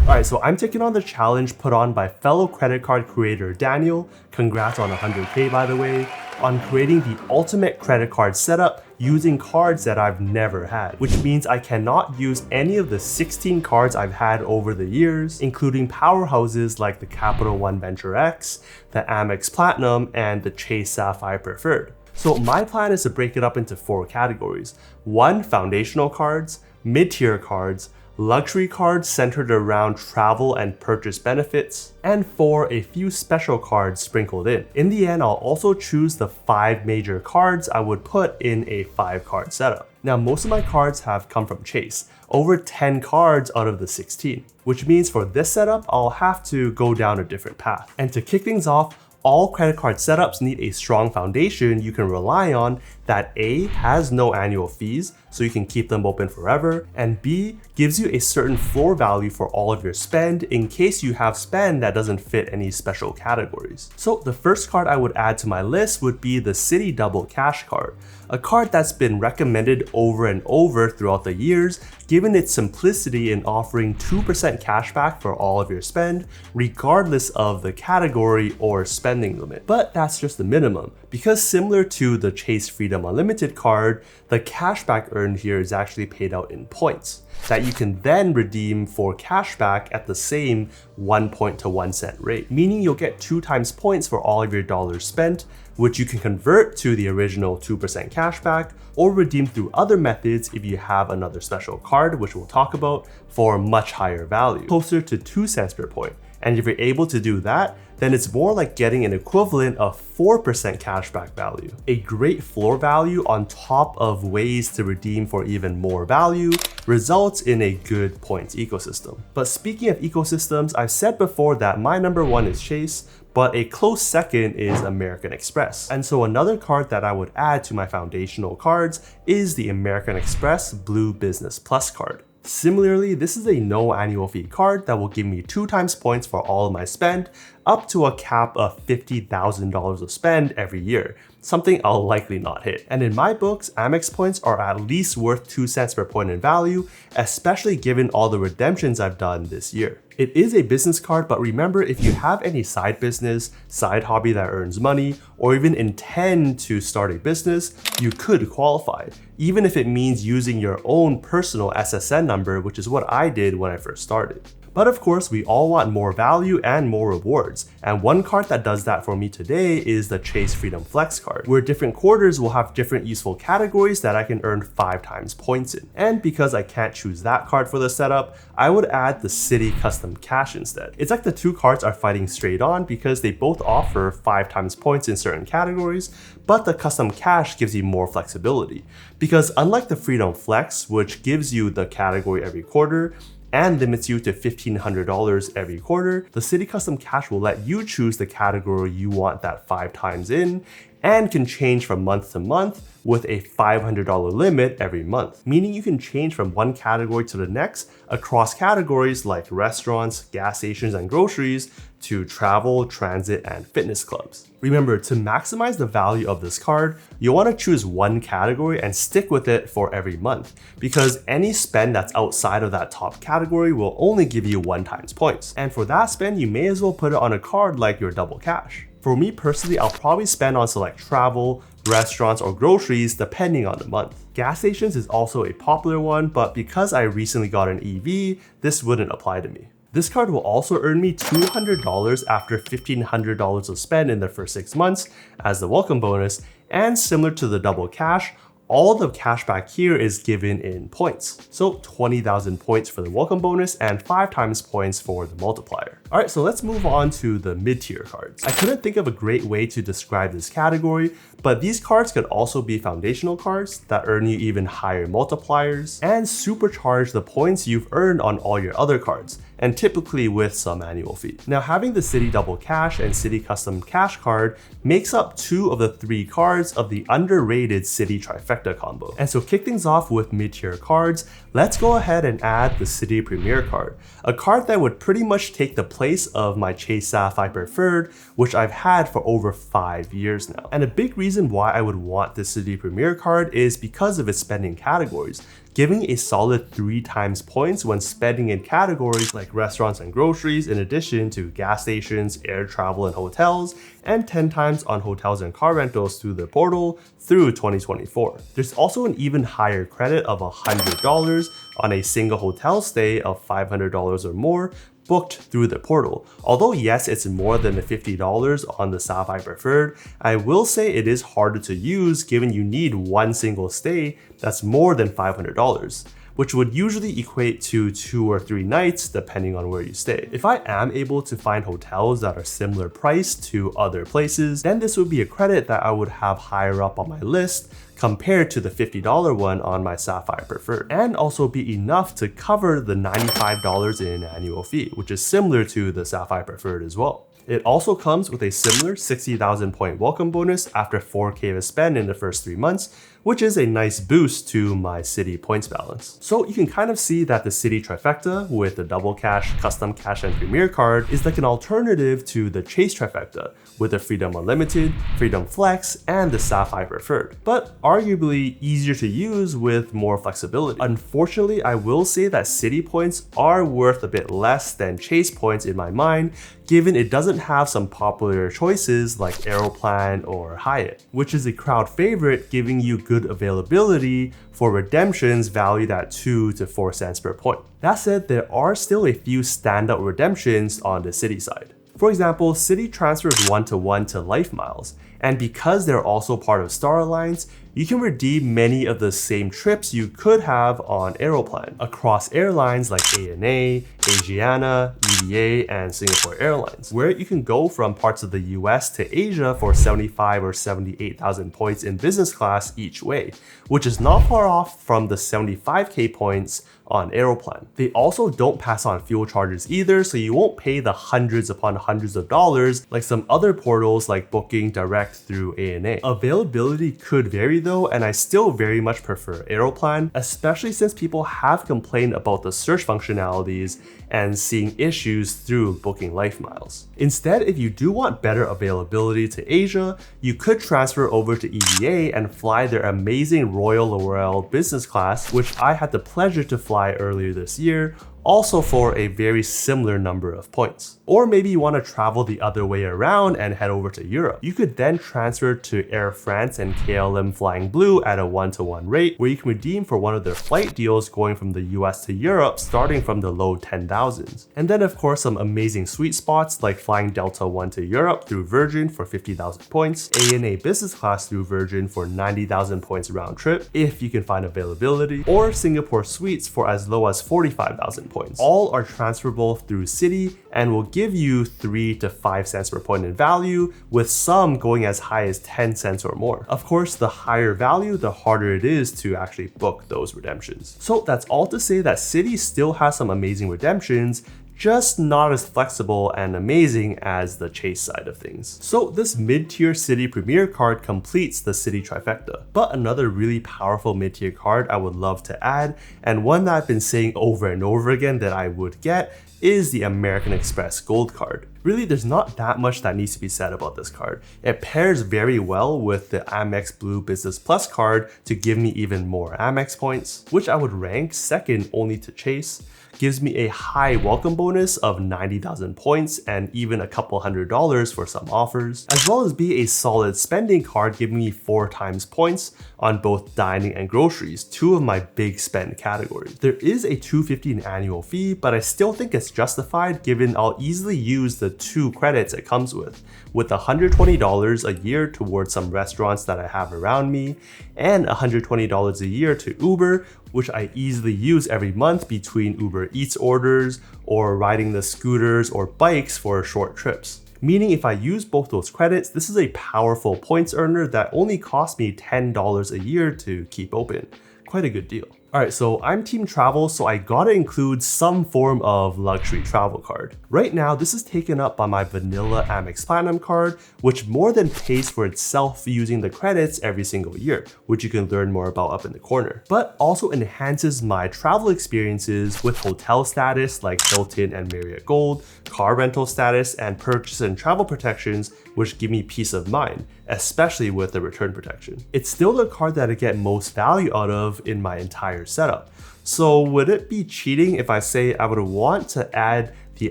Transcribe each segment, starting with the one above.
Alright, so I'm taking on the challenge put on by fellow credit card creator Daniel, congrats on 100K by the way, on creating the ultimate credit card setup using cards that I've never had, which means I cannot use any of the 16 cards I've had over the years, including powerhouses like the Capital One Venture X, the Amex Platinum, and the Chase Sapphire Preferred. So my plan is to break it up into 4 categories. 1, foundational cards, mid-tier cards, luxury cards centered around travel and purchase benefits, and 4, a few special cards sprinkled in. In the end, I'll also choose the 5 major cards I would put in a 5-card setup. Now, most of my cards have come from Chase, over 10 cards out of the 16, which means for this setup, I'll have to go down a different path. And to kick things off, all credit card setups need a strong foundation you can rely on that A, has no annual fees, so you can keep them open forever, and B, gives you a certain floor value for all of your spend in case you have spend that doesn't fit any special categories. So the first card I would add to my list would be the Citi Double Cash card, a card that's been recommended over and over throughout the years, given its simplicity in offering 2% cashback for all of your spend, regardless of the category or spending limit. But that's just the minimum, because similar to the Chase Freedom Unlimited card, the cashback earned here is actually paid out in points that you can then redeem for cashback at the same 1 point to 1 cent rate, meaning you'll get 2 times points for all of your dollars spent, which you can convert to the original 2% cashback or redeem through other methods if you have another special card, which we'll talk about, for much higher value, closer to 2 cents per point. And if you're able to do that, then it's more like getting an equivalent of 4% cashback value. A great floor value on top of ways to redeem for even more value results in a good points ecosystem. But speaking of ecosystems, I've said before that my number 1 is Chase, but a close second is American Express. And so another card that I would add to my foundational cards is the American Express Blue Business Plus card. Similarly, this is a no annual fee card that will give me 2 times points for all of my spend, up to a cap of $50,000 of spend every year, something I'll likely not hit. And in my books, Amex points are at least worth 2 cents per point in value, especially given all the redemptions I've done this year. It is a business card, but remember, if you have any side business, side hobby that earns money, or even intend to start a business, you could qualify, even if it means using your own personal SSN number, which is what I did when I first started. But of course, we all want more value and more rewards, and one card that does that for me today is the Chase Freedom Flex card, where different quarters will have different useful categories that I can earn 5 times points in. And because I can't choose that card for the setup, I would add the Citi Custom Cash instead. It's like the 2 cards are fighting straight on because they both offer 5 times points in certain categories, but the Custom Cash gives you more flexibility. Because unlike the Freedom Flex, which gives you the category every quarter, and limits you to $1,500 every quarter, the Citi Custom Cash will let you choose the category you want that 5 times in, and can change from month to month with a $500 limit every month, meaning you can change from one category to the next across categories like restaurants, gas stations, and groceries to travel, transit, and fitness clubs. Remember, to maximize the value of this card, you'll want to choose one category and stick with it for every month, because any spend that's outside of that top category will only give you 1 times points. And for that spend, you may as well put it on a card like your Double Cash. For me personally, I'll probably spend on select travel, restaurants, or groceries depending on the month. Gas stations is also a popular one, but because I recently got an EV, this wouldn't apply to me. This card will also earn me $200 after $1,500 of spend in the first 6 months as the welcome bonus, and similar to the Double Cash, all the cashback here is given in points. So 20,000 points for the welcome bonus and 5 times points for the multiplier. All right, so let's move on to the mid-tier cards. I couldn't think of a great way to describe this category, but these cards could also be foundational cards that earn you even higher multipliers and supercharge the points you've earned on all your other cards, and typically with some annual fee. Now, having the Citi Double Cash and Citi Custom Cash card makes up 2 of the 3 cards of the underrated Citi Trifecta combo. And so kick things off with mid-tier cards, let's go ahead and add the Citi Premier card, a card that would pretty much take the place of my Chase Sapphire Preferred, which I've had for over 5 years now. And a big reason why I would want the Citi Premier card is because of its spending categories, giving a solid 3 times points when spending in categories like restaurants and groceries, in addition to gas stations, air travel and hotels, and 10 times on hotels and car rentals through the portal through 2024. There's also an even higher credit of $100 on a single hotel stay of $500 or more booked through the portal. Although yes, it's more than the $50 on the Sapphire Preferred, I will say it is harder to use given you need one single stay that's more than $500, which would usually equate to 2 or 3 nights depending on where you stay. If I am able to find hotels that are similar priced to other places, then this would be a credit that I would have higher up on my list compared to the $50 one on my Sapphire Preferred, and also be enough to cover the $95 in annual fee, which is similar to the Sapphire Preferred as well. It also comes with a similar 60,000 point welcome bonus after 4K of spend in the first 3 months, which is a nice boost to my Citi points balance. So you can kind of see that the Citi trifecta with the double cash, custom cash, and premier card is like an alternative to the Chase trifecta with the Freedom Unlimited, Freedom Flex, and the Sapphire Preferred, but arguably easier to use with more flexibility. Unfortunately, I will say that Citi points are worth a bit less than Chase points in my mind, given it doesn't have some popular choices like Aeroplan or Hyatt, which is a crowd favorite, giving you good availability for redemptions valued at 2 to 4 cents per point. That said, there are still a few standout redemptions on the Citi side. For example, Citi transfers 1-to-1 to Life Miles, and because they're also part of Star Alliance, you can redeem many of the same trips you could have on Aeroplan across airlines like ANA, Asiana, EVA, and Singapore Airlines, where you can go from parts of the US to Asia for 75 or 78,000 points in business class each way, which is not far off from the 75k points on Aeroplan. They also don't pass on fuel charges either, so you won't pay the hundreds upon hundreds of dollars like some other portals like Booking direct through ANA. Availability could vary though, and I still very much prefer Aeroplan, especially since people have complained about the search functionalities and seeing issues through Booking Life Miles. Instead, if you do want better availability to Asia, you could transfer over to EVA and fly their amazing Royal L'Oreal business class, which I had the pleasure to fly earlier this year, also for a very similar number of points. Or maybe you want to travel the other way around and head over to Europe. You could then transfer to Air France and KLM Flying Blue at a 1-to-1 rate, where you can redeem for one of their flight deals going from the US to Europe starting from the low 10,000s. And then of course some amazing sweet spots like flying Delta One to Europe through Virgin for 50,000 points, ANA business class through Virgin for 90,000 points round trip if you can find availability, or Singapore Suites for as low as 45,000 points. All are transferable through Citi and will give you 3 to 5 cents per point in value, with some going as high as 10 cents or more. Of course, the higher value, the harder it is to actually book those redemptions. So that's all to say that Citi still has some amazing redemptions, just not as flexible and amazing as the Chase side of things. So this mid-tier Citi Premier card completes the Citi trifecta. But another really powerful mid-tier card I would love to add, and one that I've been saying over and over again that I would get, is the American Express Gold card. Really, there's not that much that needs to be said about this card. It pairs very well with the Amex Blue Business Plus card to give me even more Amex points, which I would rank second only to Chase. Gives me a high welcome bonus of 90,000 points and even a couple $100 for some offers, as well as be a solid spending card giving me 4 times points on both dining and groceries, 2 of my big spend categories. There is a $250 in annual fee, but I still think it's justified given I'll easily use the 2 credits it comes with $120 a year towards some restaurants that I have around me, and $120 a year to Uber, which I easily use every month between Uber Eats orders or riding the scooters or bikes for short trips. Meaning if I use both those credits, this is a powerful points earner that only cost me $10 a year to keep open. Quite a good deal. Alright, so I'm team travel, so I gotta include some form of luxury travel card. Right now, this is taken up by my vanilla Amex Platinum card, which more than pays for itself using the credits every single year, which you can learn more about up in the corner, but also enhances my travel experiences with hotel status like Hilton and Marriott Gold, car rental status, and purchase and travel protections, which give me peace of mind. especially with the return protection. It's still the card that I get most value out of in my entire setup. So would it be cheating if I say I would want to add the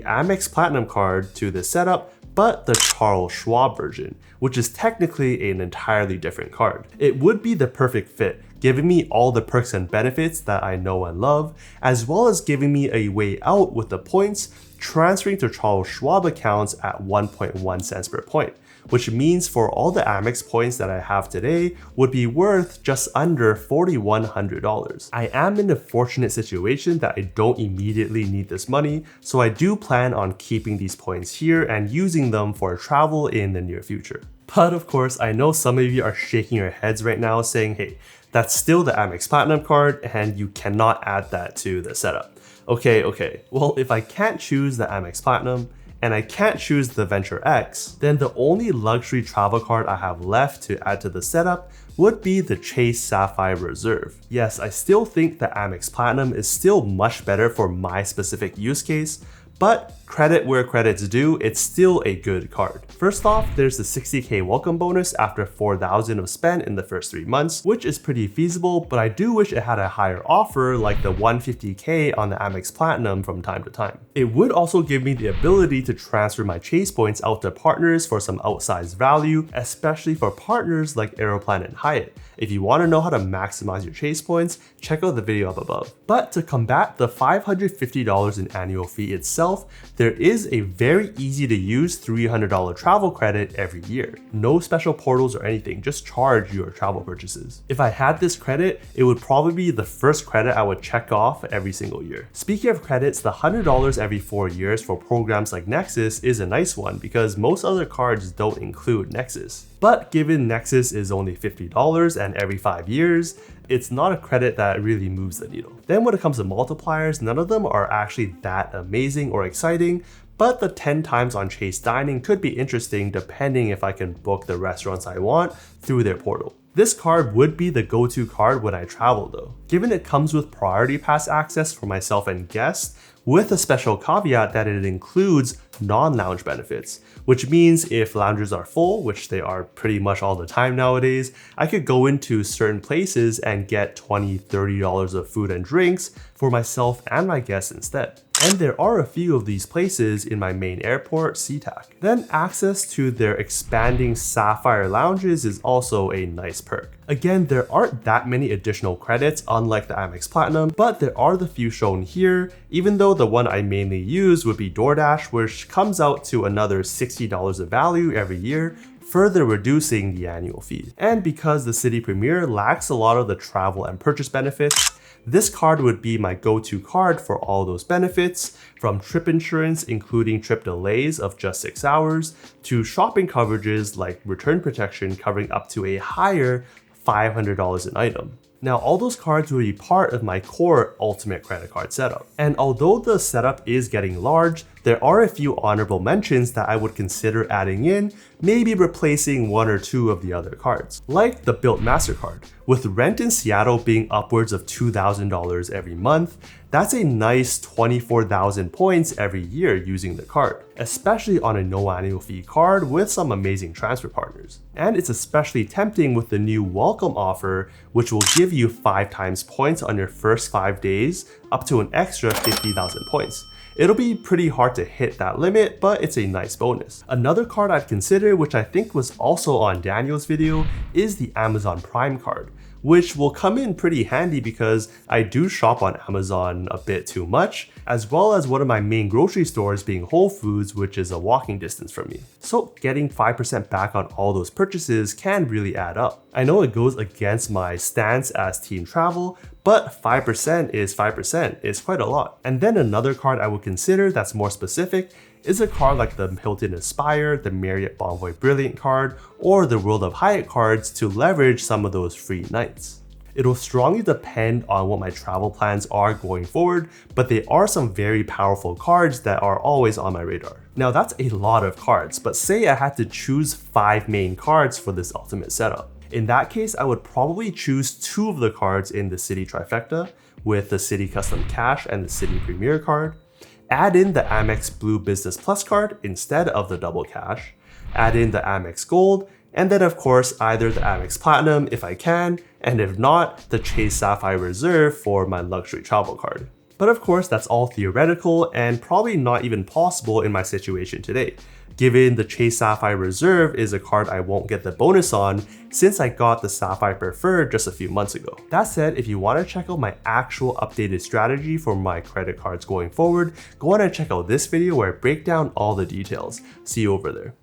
Amex Platinum card to the setup, but the Charles Schwab version, which is technically an entirely different card? It would be the perfect fit, giving me all the perks and benefits that I know and love, as well as giving me a way out with the points transferring to Charles Schwab accounts at 1.1 cents per point, which means for all the Amex points that I have today would be worth just under $4,100. I am in a fortunate situation that I don't immediately need this money, so I do plan on keeping these points here and using them for travel in the near future. But of course, I know some of you are shaking your heads right now saying, hey, that's still the Amex Platinum card and you cannot add that to the setup. Okay, well, if I can't choose the Amex Platinum and I can't choose the Venture X, then the only luxury travel card I have left to add to the setup would be the Chase Sapphire Reserve. Yes, I still think the Amex Platinum is still much better for my specific use case, but credit where credit's due, it's still a good card. First off, there's the 60k welcome bonus after 4,000 of spend in the first 3 months, which is pretty feasible, but I do wish it had a higher offer like the 150k on the Amex Platinum from time to time. It would also give me the ability to transfer my Chase points out to partners for some outsized value, especially for partners like Aeroplan and Hyatt. If you want to know how to maximize your Chase points, check out the video up above. But to combat the $550 in annual fee itself, there is a very easy to use $300 travel credit every year. No special portals or anything, just charge your travel purchases. If I had this credit, it would probably be the first credit I would check off every single year. Speaking of credits, the $100 every 4 years for programs like Nexus is a nice one because most other cards don't include Nexus. But given Nexus is only $50 and every 5 years, it's not a credit that really moves the needle. Then when it comes to multipliers, none of them are actually that amazing or exciting, but the 10 times on Chase Dining could be interesting depending if I can book the restaurants I want through their portal. This card would be the go-to card when I travel though, given it comes with priority pass access for myself and guests, with a special caveat that it includes non-lounge benefits, which means if lounges are full, which they are pretty much all the time nowadays, I could go into certain places and get $20, $30 of food and drinks for myself and my guests instead. And there are a few of these places in my main airport, SeaTac. Then access to their expanding Sapphire lounges is also a nice perk. Again, there aren't that many additional credits unlike the Amex Platinum, but there are the few shown here, even though the one I mainly use would be DoorDash, which comes out to another $60 of value every year, further reducing the annual fee. And because the City Premier lacks a lot of the travel and purchase benefits, this card would be my go-to card for all those benefits, from trip insurance including trip delays of just 6 hours, to shopping coverages like return protection covering up to a higher $500 an item. Now, all those cards will be part of my core Ultimate credit card setup. And although the setup is getting large, there are a few honorable mentions that I would consider adding in, maybe replacing 1 or 2 of the other cards. Like the Built MasterCard. With rent in Seattle being upwards of $2,000 every month, that's a nice 24,000 points every year using the card, especially on a no annual fee card with some amazing transfer partners. And it's especially tempting with the new welcome offer, which will give you 5 times points on your first 5 days, up to an extra 50,000 points. It'll be pretty hard to hit that limit, but it's a nice bonus. Another card I'd consider, which I think was also on Daniel's video, is the Amazon Prime card, which will come in pretty handy because I do shop on Amazon a bit too much, as well as one of my main grocery stores being Whole Foods, which is a walking distance from me. So getting 5% back on all those purchases can really add up. I know it goes against my stance as teen travel, but 5% is 5%, it's quite a lot. And then another card I would consider that's more specific is a card like the Hilton Aspire, the Marriott Bonvoy Brilliant card, or the World of Hyatt cards to leverage some of those free nights. It'll strongly depend on what my travel plans are going forward, but they are some very powerful cards that are always on my radar. Now that's a lot of cards, but say I had to choose 5 main cards for this ultimate setup. In that case, I would probably choose 2 of the cards in the City Trifecta, with the City Custom Cash and the City Premier card. Add in the Amex Blue Business Plus card instead of the Double Cash. Add in the Amex Gold, And then of course, either the Amex Platinum if I can, and if not, the Chase Sapphire Reserve for my luxury travel card. But of course, that's all theoretical and probably not even possible in my situation today, given the Chase Sapphire Reserve is a card I won't get the bonus on since I got the Sapphire Preferred just a few months ago. That said, if you want to check out my actual updated strategy for my credit cards going forward, go on and check out this video where I break down all the details. See you over there.